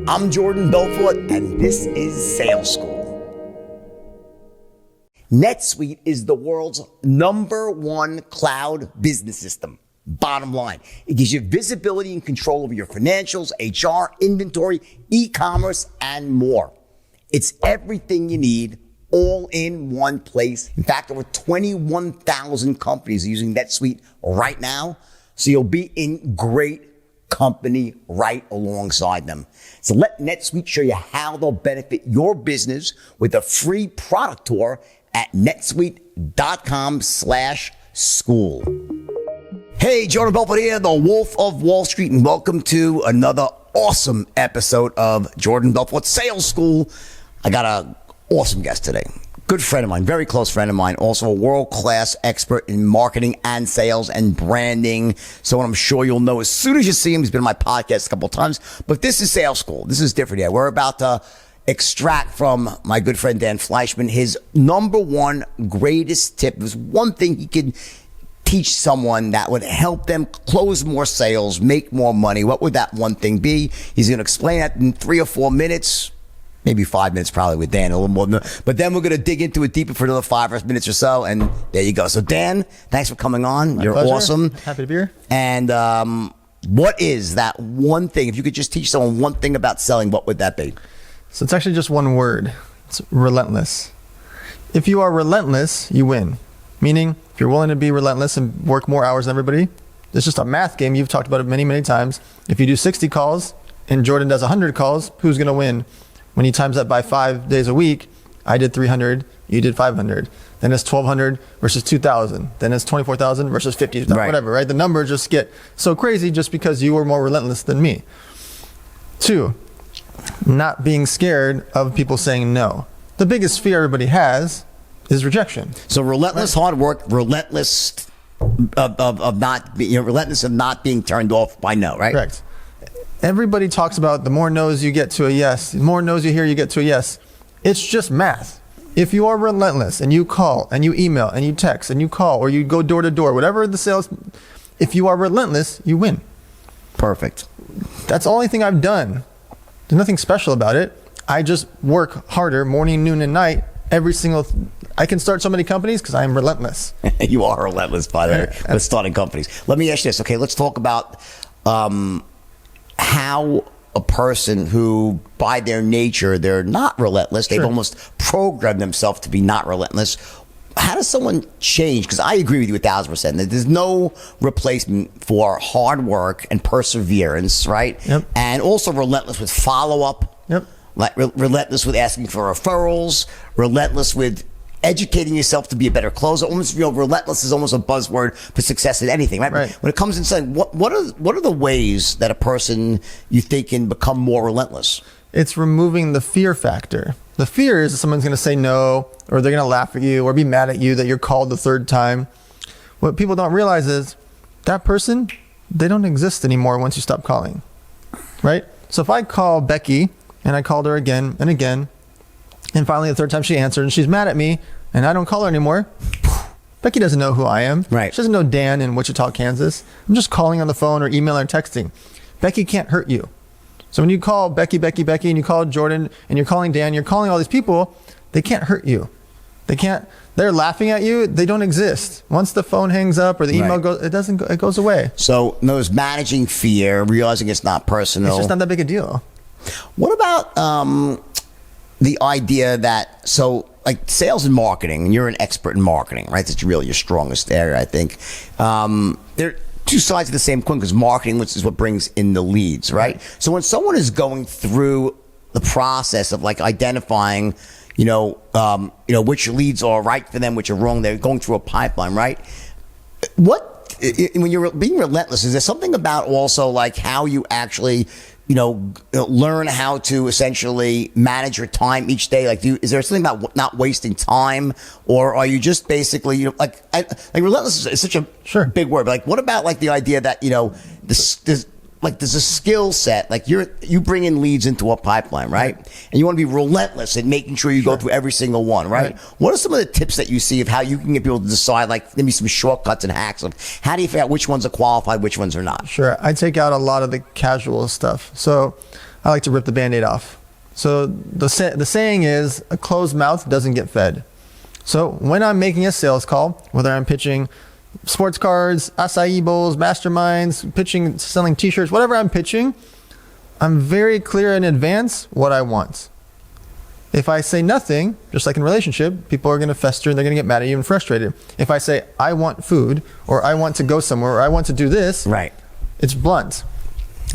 I'm Jordan Belfort, and this is Sales School. Netsuite is the world's #1 cloud business system. Bottom line, it gives you visibility and control over your financials, HR, inventory, e-commerce, and more. It's everything you need all in one place. In fact, over 21,000 companies are using NetSuite right now, so you'll be in great company right alongside them. So let NetSuite show you how they'll benefit your business with a free product tour at netsuite.com/school. Hey, Jordan Belfort here, the Wolf of Wall Street, and welcome to another awesome episode of Jordan Belfort Sales School. I got an awesome guest today. Good friend of mine, very close friend of mine, also a world-class expert in marketing and sales and branding. Someone I'm sure you'll know as soon as you see him. He's been on my podcast a couple of times, but this is Sales School. This is different here. We're about to extract from my good friend Dan Fleishman his #1 greatest tip. There's one thing he could teach someone that would help them close more sales, make more money. What would that one thing be? He's going to explain that in 3 or 4 minutes. Maybe 5 minutes probably with Dan, a little more than that. But then we're going to dig into it deeper for another 5 minutes or so. And there you go. So Dan, thanks for coming on. You're pleasure. Awesome. Happy to be here. And what is that one thing? If you could just teach someone one thing about selling, what would that be? So it's actually just one word. It's relentless. If you are relentless, you win. Meaning, if you're willing to be relentless and work more hours than everybody, it's just a math game. You've talked about it many, many times. If you do 60 calls and Jordan does 100 calls, who's going to win? When you times that by 5 days a week, I did 300, you did 500. Then it's 1,200 versus 2,000. Then it's 24,000 versus 50,000, right. Whatever, right? The numbers just get so crazy just because you were more relentless than me. 2, not being scared of people saying no. The biggest fear everybody has is rejection. So relentless hard work, relentless of not being turned off by no, right? Correct. Everybody talks about the more no's you get to a yes, the more no's you hear you get to a yes. It's just math. If you are relentless and you call and you email and you text and you call or you go door to door, whatever the sales, if you are relentless, you win. Perfect. That's the only thing I've done. There's nothing special about it. I just work harder morning, noon, and night. I can start so many companies because I am relentless. You are relentless, by the way, with starting companies. Let me ask you this. Okay, let's talk about how a person who, by their nature, they're not relentless. They've almost programmed themselves to be not relentless. How does someone change? Because I agree with you 1,000%. There's no replacement for hard work and perseverance, right? Yep. And also relentless with follow-up. Yep. Like relentless with asking for referrals. Relentless with educating yourself to be a better closer. Almost, relentless is almost a buzzword for success in anything, right? When it comes to selling, what are the ways that a person you think can become more relentless? It's removing the fear factor. The fear is that someone's going to say no, or they're going to laugh at you, or be mad at you that you're called the 3rd time. What people don't realize is that person, they don't exist anymore once you stop calling, right? So if I call Becky and I called her again and again, and finally the 3rd time she answered and she's mad at me and I don't call her anymore, Becky doesn't know who I am. Right. She doesn't know Dan in Wichita, Kansas. I'm just calling on the phone or emailing or texting. Becky can't hurt you. So when you call Becky, and you call Jordan, and you're calling Dan, you're calling all these people, they can't hurt you. They're laughing at you. They don't exist. Once the phone hangs up or the email goes, it goes away. So those managing fear, realizing it's not personal. It's just not that big a deal. What about the idea that, so like sales and marketing, and you're an expert in marketing, right? That's really your strongest area, I think. They're two sides of the same coin because marketing, which is what brings in the leads, right? So when someone is going through the process of like identifying, which leads are right for them, which are wrong, they're going through a pipeline, right? When you're being relentless, is there something about also like how you actually learn how to essentially manage your time each day? Like, is there something about not wasting time, or are you just basically, relentless is such a big word, but like, what about like the idea that, there's a skill set, like you bring in leads into a pipeline, right? And you want to be relentless in making sure you go through every single one, right? What are some of the tips that you see of how you can get people to decide, like maybe some shortcuts and hacks of how do you figure out which ones are qualified, which ones are not? Sure. I take out a lot of the casual stuff. So I like to rip the Band-Aid off. So the saying is, a closed mouth doesn't get fed. So when I'm making a sales call, whether I'm pitching sports cards, acai bowls, masterminds, pitching, selling t-shirts, whatever I'm pitching, I'm very clear in advance what I want. If I say nothing, just like in a relationship, people are going to fester and they're going to get mad at you and frustrated. If I say, I want food, or I want to go somewhere, or I want to do this, right, it's blunt.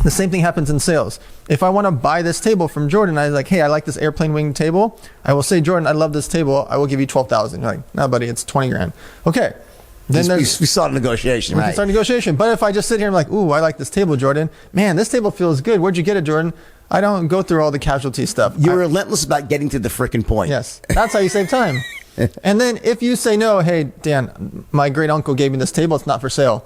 The same thing happens in sales. If I want to buy this table from Jordan, I'm like, hey, I like this airplane wing table. I will say, Jordan, I love this table. I will give you $12,000. You're like, no, buddy, it's 20 grand. Okay. Then we start a negotiation, right? We can start a negotiation. But if I just sit here and I'm like, ooh, I like this table, Jordan. Man, this table feels good. Where'd you get it, Jordan? I don't go through all the casualty stuff. You're relentless about getting to the freaking point. Yes. That's how you save time. And then if you say, no, hey, Dan, my great uncle gave me this table. It's not for sale.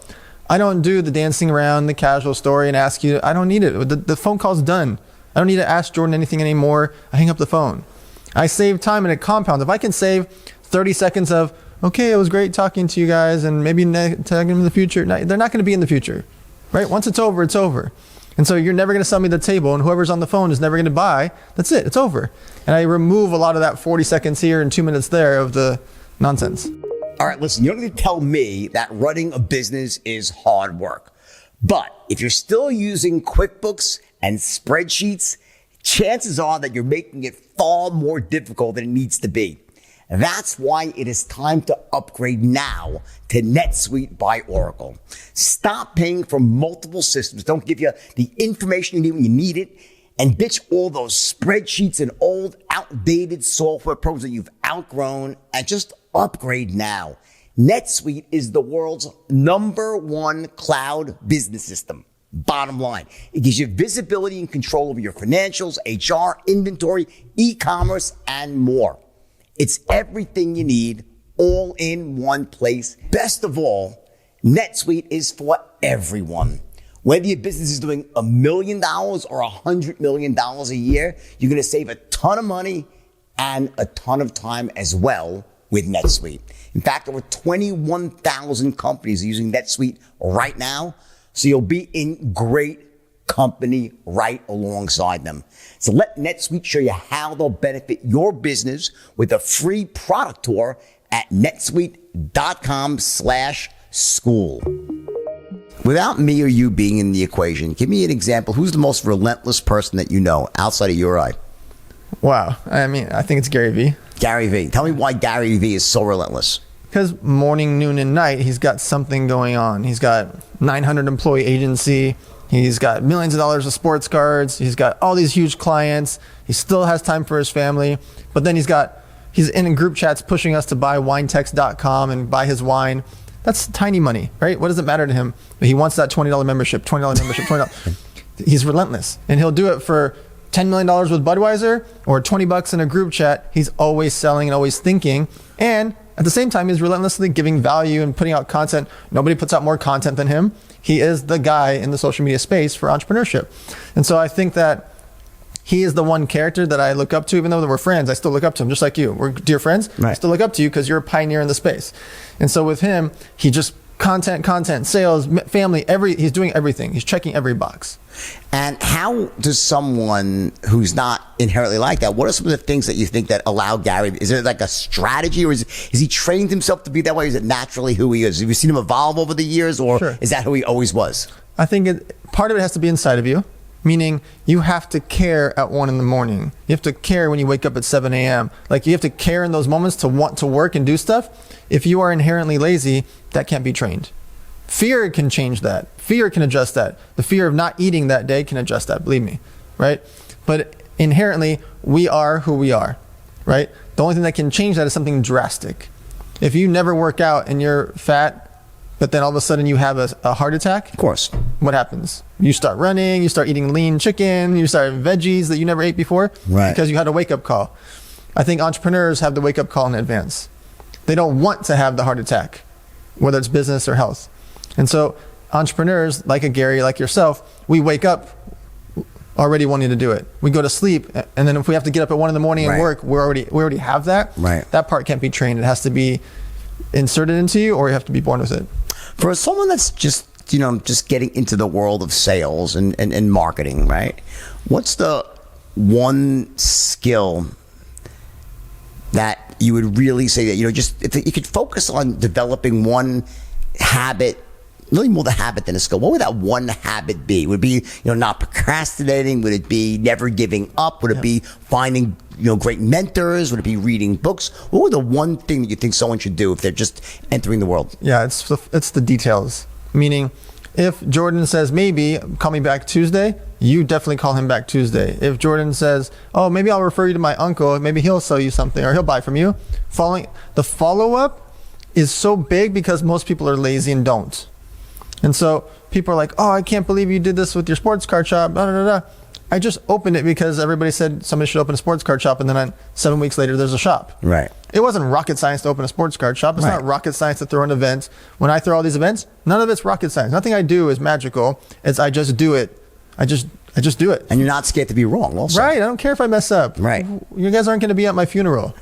I don't do the dancing around, the casual story and ask you. I don't need it. The phone call's done. I don't need to ask Jordan anything anymore. I hang up the phone. I save time and it compounds. If I can save 30 seconds of, okay, it was great talking to you guys, and maybe tag them in the future. No, they're not going to be in the future, right? Once it's over, it's over. And so you're never going to sell me the table, and whoever's on the phone is never going to buy. That's it. It's over. And I remove a lot of that 40 seconds here and 2 minutes there of the nonsense. All right, listen, you don't need to tell me that running a business is hard work. But if you're still using QuickBooks and spreadsheets, chances are that you're making it far more difficult than it needs to be. That's why it is time to upgrade now to NetSuite by Oracle. Stop paying for multiple systems. Don't give you the information you need when you need it, and ditch all those spreadsheets and old, outdated software programs that you've outgrown, and just upgrade now. NetSuite is the world's #1 cloud business system. Bottom line, it gives you visibility and control over your financials, HR, inventory, e-commerce, and more. It's everything you need, all in one place. Best of all, NetSuite is for everyone. Whether your business is doing $1 million or $100 million a year, you're going to save a ton of money and a ton of time as well with NetSuite. In fact, over 21,000 companies are using NetSuite right now, so you'll be in great company right alongside them. So let NetSuite show you how they'll benefit your business with a free product tour at netsuite.com/school. Without me or you being in the equation, give me an example. Who's the most relentless person that you know outside of your eye? Wow. I mean, I think it's Gary Vee. Gary Vee. Tell me why Gary Vee is so relentless. Because morning, noon, and night, he's got something going on. He's got 900 employee agency. He's got millions of dollars of sports cards. He's got all these huge clients. He still has time for his family. But then he's in group chats pushing us to buy winetext.com and buy his wine. That's tiny money, right? What does it matter to him? But he wants that $20 membership, $20. He's relentless. And he'll do it for $10 million with Budweiser or $20 in a group chat. He's always selling and always thinking. And at the same time, he's relentlessly giving value and putting out content. Nobody puts out more content than him. He is the guy in the social media space for entrepreneurship. And so I think that he is the one character that I look up to. Even though we're friends, I still look up to him, just like you. We're dear friends. Right. I still look up to you because you're a pioneer in the space. And so with him, he just content, sales, family, he's doing everything. He's checking every box. And how does someone who's not inherently like that, what are some of the things that you think that allow Gary? Is there like a strategy, or is he trained himself to be that way? Is it naturally who he is? Have you seen him evolve over the years, or Sure. Is that who he always was? I think part of it has to be inside of you, meaning you have to care at 1 a.m. You have to care when you wake up at 7 a.m. Like you have to care in those moments to want to work and do stuff. If you are inherently lazy, that can't be trained. Fear can change that. Fear can adjust that. The fear of not eating that day can adjust that, believe me, right? But inherently, we are who we are, right? The only thing that can change that is something drastic. If you never work out and you're fat, but then all of a sudden you have a heart attack, of course, what happens? You start running, you start eating lean chicken, you start veggies that you never ate before, right? Because you had a wake-up call. I think entrepreneurs have the wake-up call in advance. They don't want to have the heart attack, whether it's business or health. And so entrepreneurs like a Gary, like yourself, we wake up already wanting to do it. We go to sleep, and then if we have to get up at 1 a.m. and right. work, we already have that. Right. That part can't be trained. It has to be inserted into you, or you have to be born with it. For someone that's just just getting into the world of sales and marketing, right? What's the one skill that you would really say that, just if you could focus on developing one habit, really more the habit than a skill, what would that one habit be? Would it be, not procrastinating? Would it be never giving up? Would it be finding, great mentors? Would it be reading books? What would the one thing that you think someone should do if they're just entering the world? Yeah, it's the details. Meaning, if Jordan says, maybe, call me back Tuesday, you definitely call him back Tuesday. If Jordan says, oh, maybe I'll refer you to my uncle, maybe he'll sell you something or he'll buy from you. The follow-up is so big because most people are lazy and don't. And so people are like, oh, I can't believe you did this with your sports card shop, blah, blah, blah, blah. I just opened it because everybody said somebody should open a sports card shop, and then 7 weeks later, there's a shop. Right. It wasn't rocket science to open a sports card shop. It's not rocket science to throw an event. When I throw all these events, none of it's rocket science. Nothing I do is magical. It's I just do it. I just do it. And you're not scared to be wrong also. Right. I don't care if I mess up. Right. You guys aren't going to be at my funeral.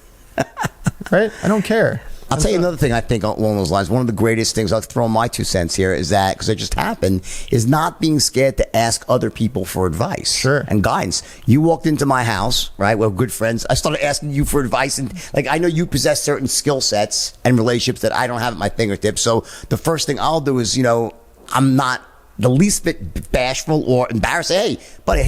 Right? I don't care. I'll tell you another thing I think along those lines. One of the greatest things, I'll throw my 2 cents here, is that, because it just happened, is not being scared to ask other people for advice and guidance. You walked into my house, right? We're good friends. I started asking you for advice, and I know you possess certain skill sets and relationships that I don't have at my fingertips. So the first thing I'll do is, I'm not the least bit bashful or embarrassed. Hey, buddy,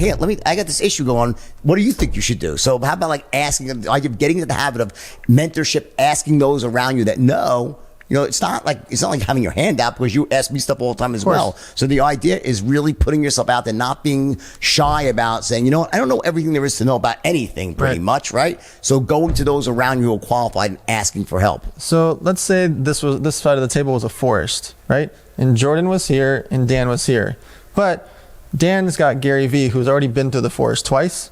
I got this issue going. What do you think you should do? So how about asking, getting into the habit of mentorship, asking those around you that know, it's not like having your hand out, because you ask me stuff all the time as well. So the idea is really putting yourself out there, not being shy about saying, I don't know everything there is to know about anything pretty much, right? So going to those around you who are qualified and asking for help. So let's say this side of the table was a forest, right? And Jordan was here and Dan was here. But Dan's got Gary Vee, who's already been through the forest twice,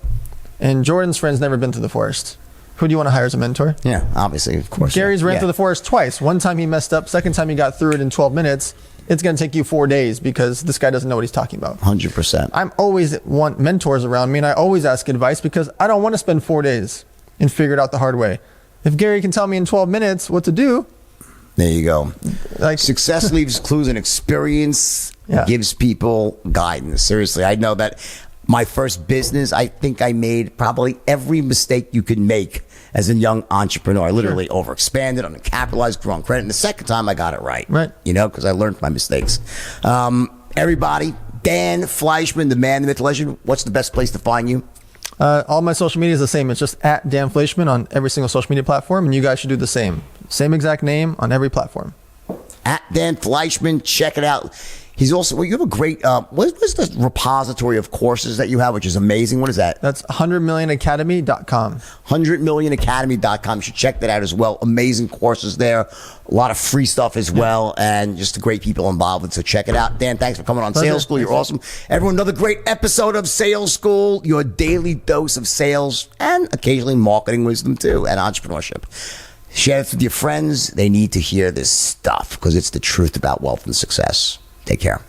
and Jordan's friend's never been through the forest. Who do you want to hire as a mentor? Yeah, obviously, of course. Gary's ran through the forest twice. One time he messed up. Second time he got through it in 12 minutes. It's going to take you 4 days because this guy doesn't know what he's talking about. 100%. I'm always want mentors around me, and I always ask advice because I don't want to spend 4 days and figure it out the hard way. If Gary can tell me in 12 minutes what to do. There you go. Success leaves clues, and experience gives people guidance. Seriously, I know that my first business, I think I made probably every mistake you could make as a young entrepreneur. I literally overexpanded, undercapitalized, grew on credit. And the second time I got it right. Because I learned my mistakes. Everybody, Dan Fleishman, the man, the myth, legend. What's the best place to find you? All my social media is the same. It's just at Dan Fleishman on every single social media platform, and you guys should do the same. Same exact name on every platform. At Dan Fleishman, check it out. He's also, you have a great, what's the repository of courses that you have, which is amazing? What is that? That's 100millionacademy.com. 100millionacademy.com. You should check that out as well. Amazing courses there. A lot of free stuff as well, and just great people involved with it. So check it out. Dan, thanks for coming on Sales School. You're awesome. Everyone, another great episode of Sales School, your daily dose of sales and occasionally marketing wisdom too, and entrepreneurship. Share it with your friends. They need to hear this stuff because it's the truth about wealth and success. Take care.